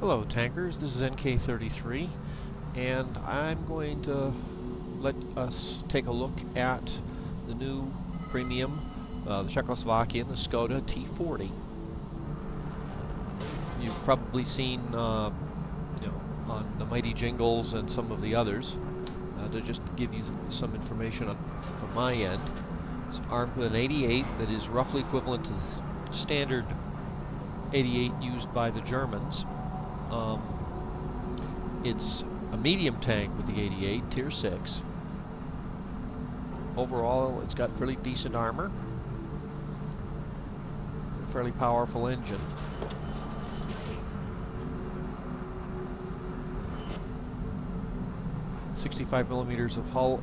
Hello tankers, this is NK33 and I'm going to let us take a look at the new premium, the Czechoslovakian, the Skoda T40. You've probably seen on the Mighty Jingles and some of the others. To just give you some information from my end, it's armed with an 88 that is roughly equivalent to the standard 88 used by the Germans. It's a medium tank with the 88, tier 6. Overall, it's got fairly decent armor, a fairly powerful engine. .65mm of hull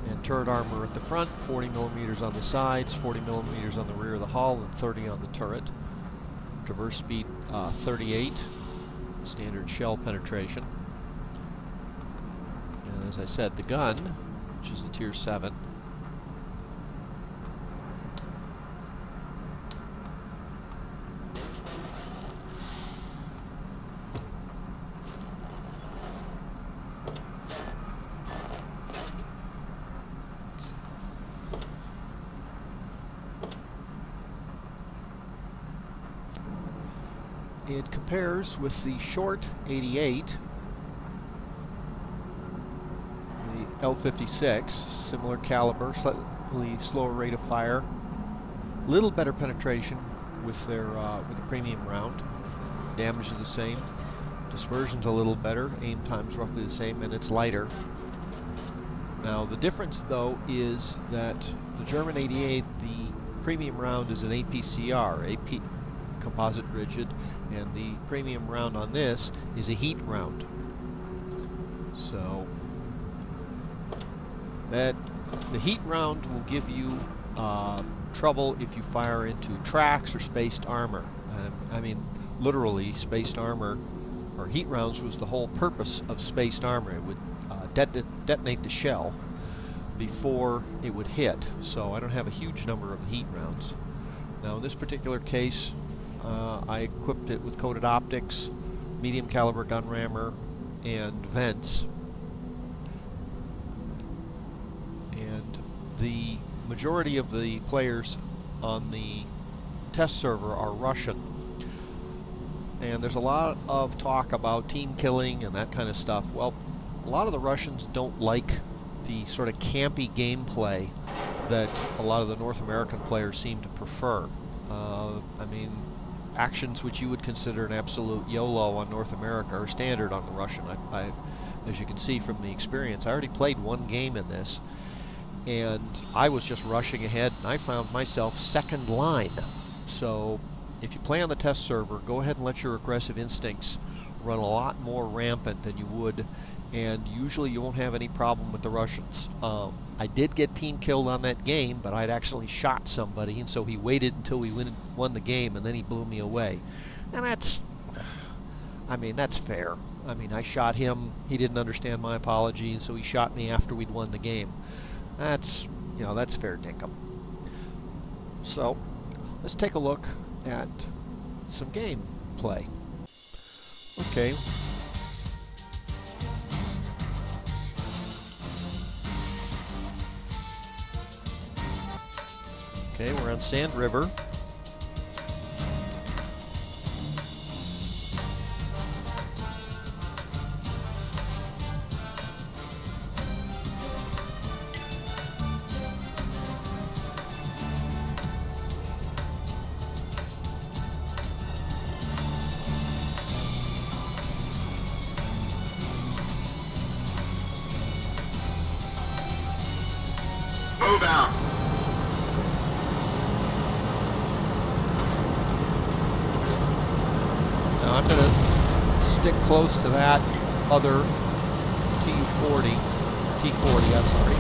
and turret armor at the front, 40mm on the sides, 40mm on the rear of the hull, and 30 on the turret. Traverse speed 38. Standard shell penetration. And as I said, the gun, which is the tier 7, it compares with the short 88, the L56, similar caliber, slightly slower rate of fire, little better penetration with their with the premium round. Damage is the same, dispersion's a little better, aim time's roughly the same, and it's lighter. Now the difference though is that the German 88, the premium round is an APCR, AP composite rigid, and the premium round on this is a heat round. So that the heat round will give you trouble if you fire into tracks or spaced armor. I mean, literally, spaced armor or heat rounds was the whole purpose of spaced armor. It would detonate the shell before it would hit. So I don't have a huge number of heat rounds. Now in this particular case, I equipped it with coated optics, medium caliber gun rammer, and vents. And the majority of the players on the test server are Russian. And there's a lot of talk about team killing and that kind of stuff. Well, a lot of the Russians don't like the sort of campy gameplay that a lot of the North American players seem to prefer. I mean, actions which you would consider an absolute YOLO on North America are standard on the Russian. As you can see from the experience, I already played one game in this, and I was just rushing ahead, and I found myself second line. So if you play on the test server, go ahead and let your aggressive instincts run a lot more rampant than you would, and usually you won't have any problem with the Russians. I did get team killed on that game, but I'd actually shot somebody, and so he waited until we won the game, and then he blew me away. And that's fair. I mean, I shot him, he didn't understand my apology, and so he shot me after we'd won the game. That's fair dinkum. So, let's take a look at some gameplay. Okay. Okay, we're on Sand River. Move out. Now I'm going to stick close to that other T40, I'm sorry.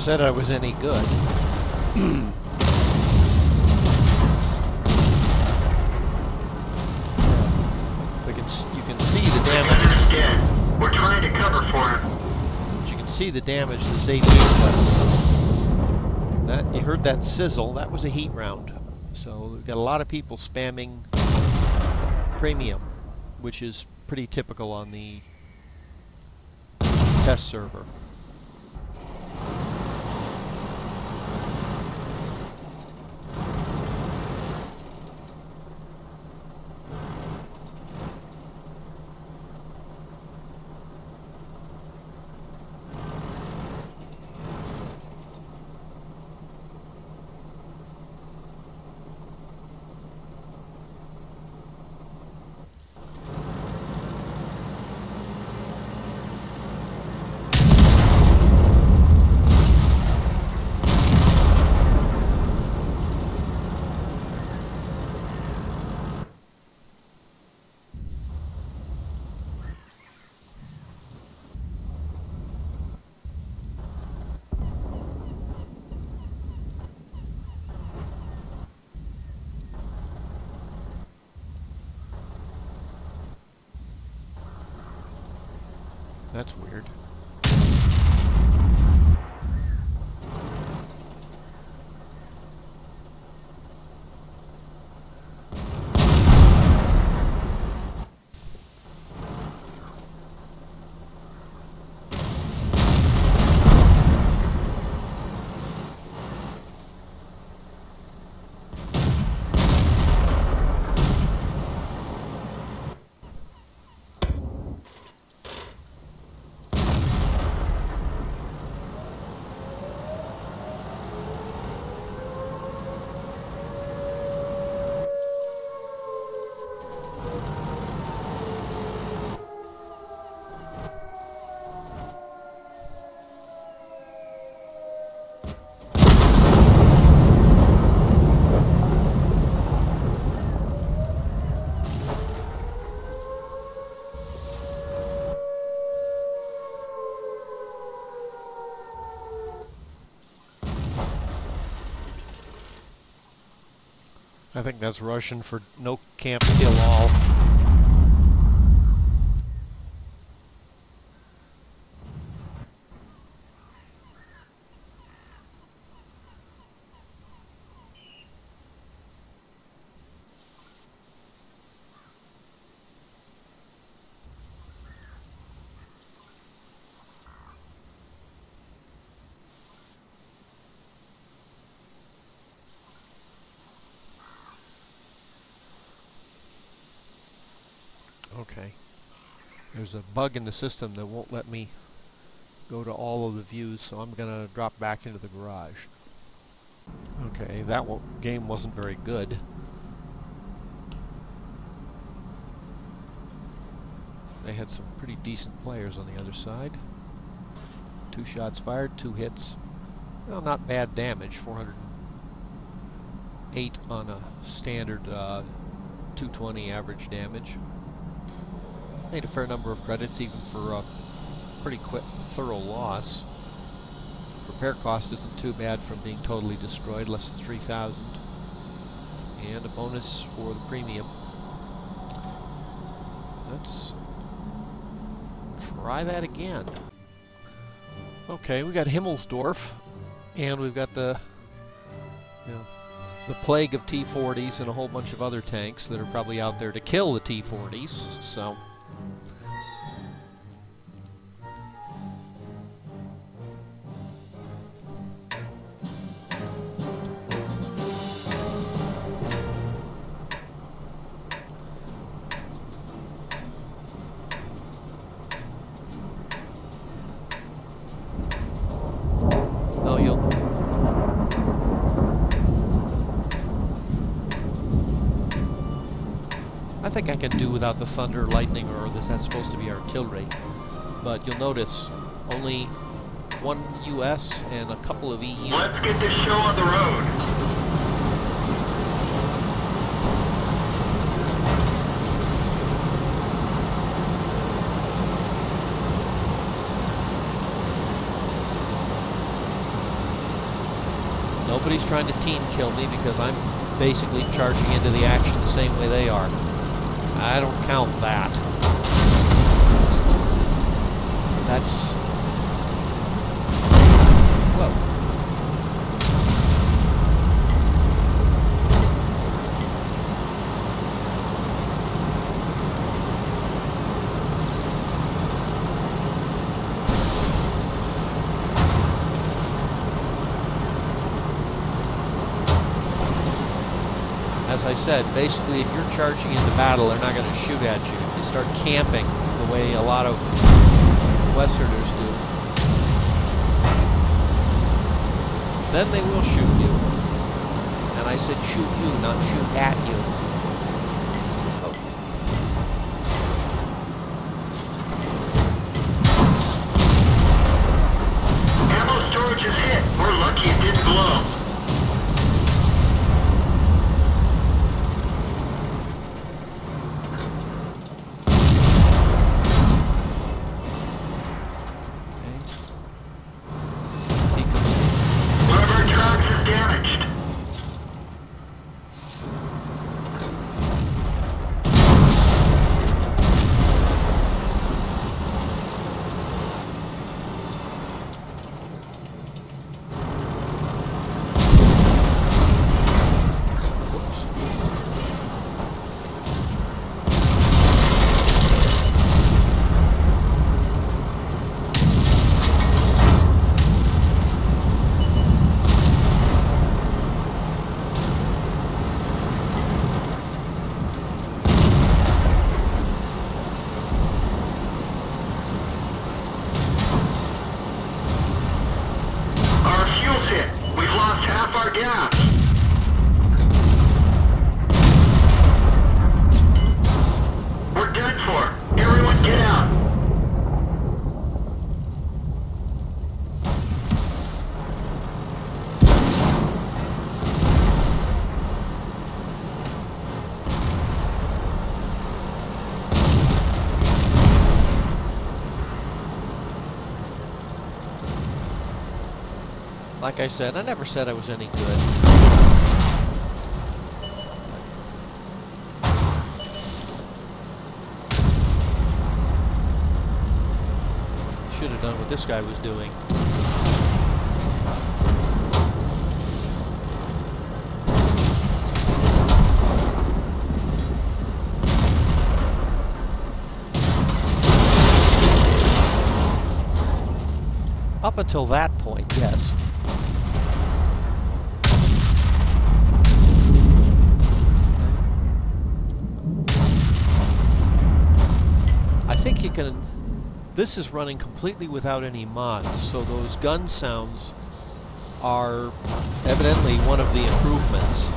said I was any good. You can see the damage. We're trying to cover for him. But you can see the damage this 88 does. That, you heard that sizzle. That was a heat round. So we've got a lot of people spamming premium, which is pretty typical on the test server. That's weird. I think that's Russian for no camp, kill all. Okay. There's a bug in the system that won't let me go to all of the views, so I'm going to drop back into the garage. Okay, that game wasn't very good. They had some pretty decent players on the other side. 2 shots fired, 2 hits. Well, not bad damage. 408 on a standard 220 average damage. Made a fair number of credits, even for a pretty quick, thorough loss. Repair cost isn't too bad from being totally destroyed, less than 3,000. And a bonus for the premium. Let's try that again. Okay, we got Himmelsdorf, and we've got the plague of T40s and a whole bunch of other tanks that are probably out there to kill the T40s. So. I think I can do without the thunder, lightning, or that's supposed to be artillery. But you'll notice only 1 US and a couple of EU. Let's get this show on the road. Nobody's trying to team kill me because I'm basically charging into the action the same way they are. I don't count that. That's... Whoa. As I said, basically if you're charging into battle, they're not going to shoot at you. You start camping the way a lot of Westerners do. Then they will shoot you. And I said shoot you, not shoot at you. Oh. Ammo storage is hit. We're lucky it didn't blow. Like I said, I never said I was any good. Should have done what this guy was doing. Up until that point, yes. I think you can... This is running completely without any mods, so those gun sounds are evidently one of the improvements.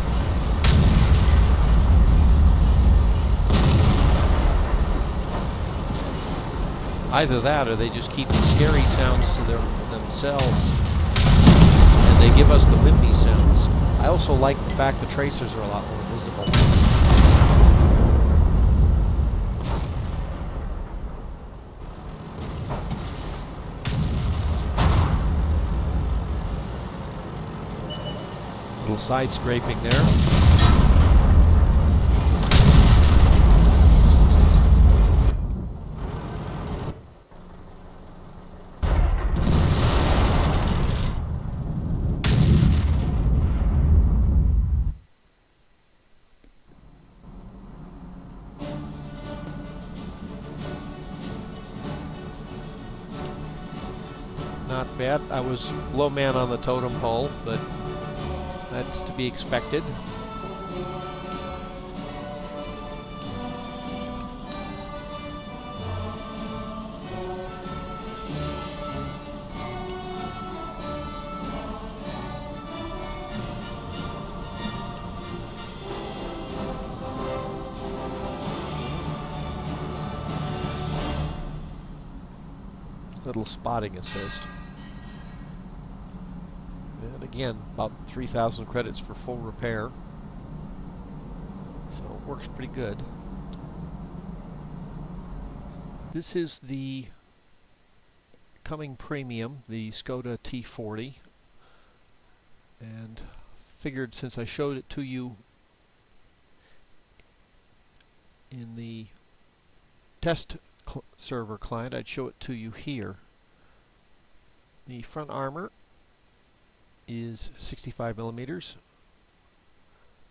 Either that, or they just keep the scary sounds to themselves, and they give us the wimpy sounds. I also like the fact the tracers are a lot more visible. Little side scraping there. Not bad. I was low man on the totem pole, but that's to be expected. Little spotting assist. And again, about 3,000 credits for full repair. So it works pretty good. This is the coming premium, the Skoda T40. and figured since I showed it to you in the test server client, I'd show it to you here. The front armor is 65 millimeters,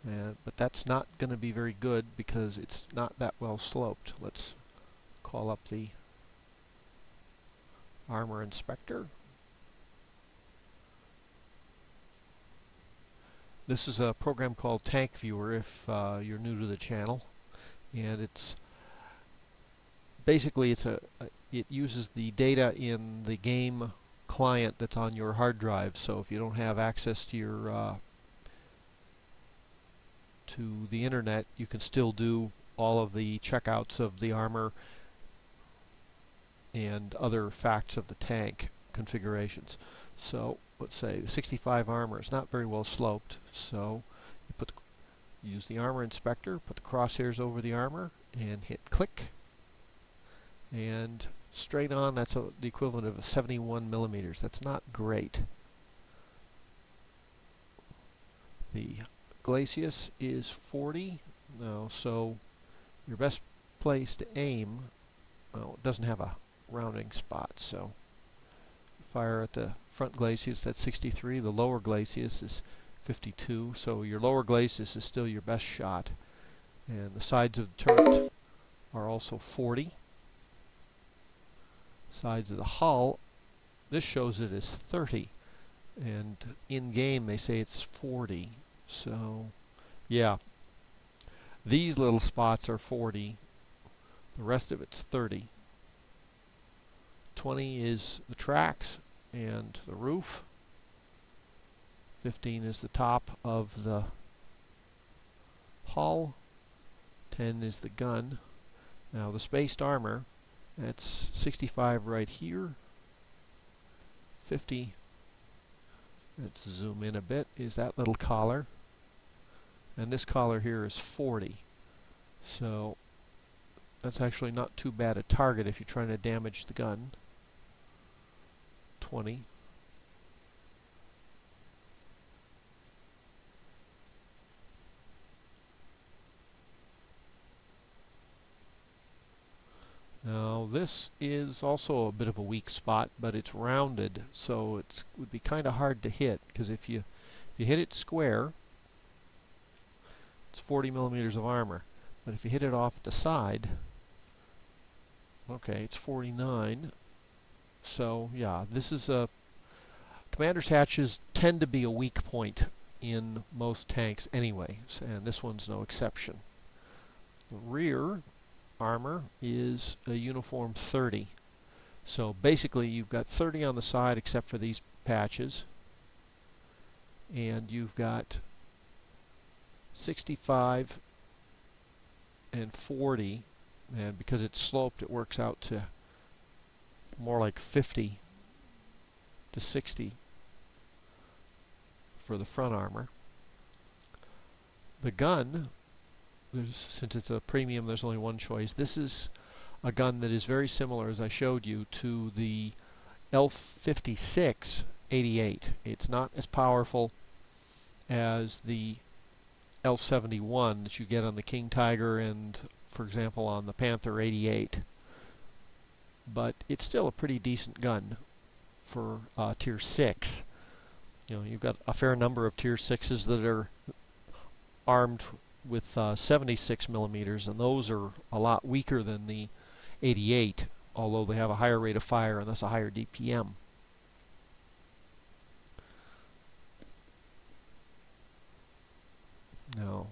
but that's not going to be very good because it's not that well sloped. Let's call up the armor inspector. This is a program called Tank Viewer if you're new to the channel, and it's basically it uses the data in the game client that's on your hard drive. So if you don't have access to your to the internet, you can still do all of the checkouts of the armor and other facts of the tank configurations. So let's say the 65 armor is not very well sloped, so you use the armor inspector, put the crosshairs over the armor, and hit click, and straight on. That's the equivalent of 71 millimeters. That's not great. The glacis is 40 now, so your best place to aim, well, it doesn't have a rounding spot, so fire at the front glacis. That's 63. The lower glacis is 52, so your lower glacis is still your best shot. And the sides of the turret are also 40. Sides of the hull, this shows it as 30, and in game they say it's 40. So yeah, these little spots are 40, the rest of it's 30. 20 is the tracks and the roof. 15 is the top of the hull. 10 is the gun. Now the spaced armor, that's 65 right here. 50, let's zoom in a bit, is that little collar. And this collar here is 40. So that's actually not too bad a target if you're trying to damage the gun. 20. Now this is also a bit of a weak spot, but it's rounded, so it would be kind of hard to hit, because if you hit it square, it's 40 millimeters of armor. But if you hit it off the side, okay, it's 49. So yeah, this is a commander's hatches tend to be a weak point in most tanks anyway, and this one's no exception. The rear armor is a uniform 30. So basically you've got 30 on the side except for these patches, and you've got 65 and 40, and because it's sloped it works out to more like 50 to 60 for the front armor. The gun, since it's a premium, there's only one choice. This is a gun that is very similar, as I showed you, to the L56 88. It's not as powerful as the L71 that you get on the King Tiger and, for example, on the Panther 88. But it's still a pretty decent gun for Tier 6. You know, you've got a fair number of Tier 6s that are armed with 76 millimeters, and those are a lot weaker than the 88, although they have a higher rate of fire and thus a higher DPM. Now,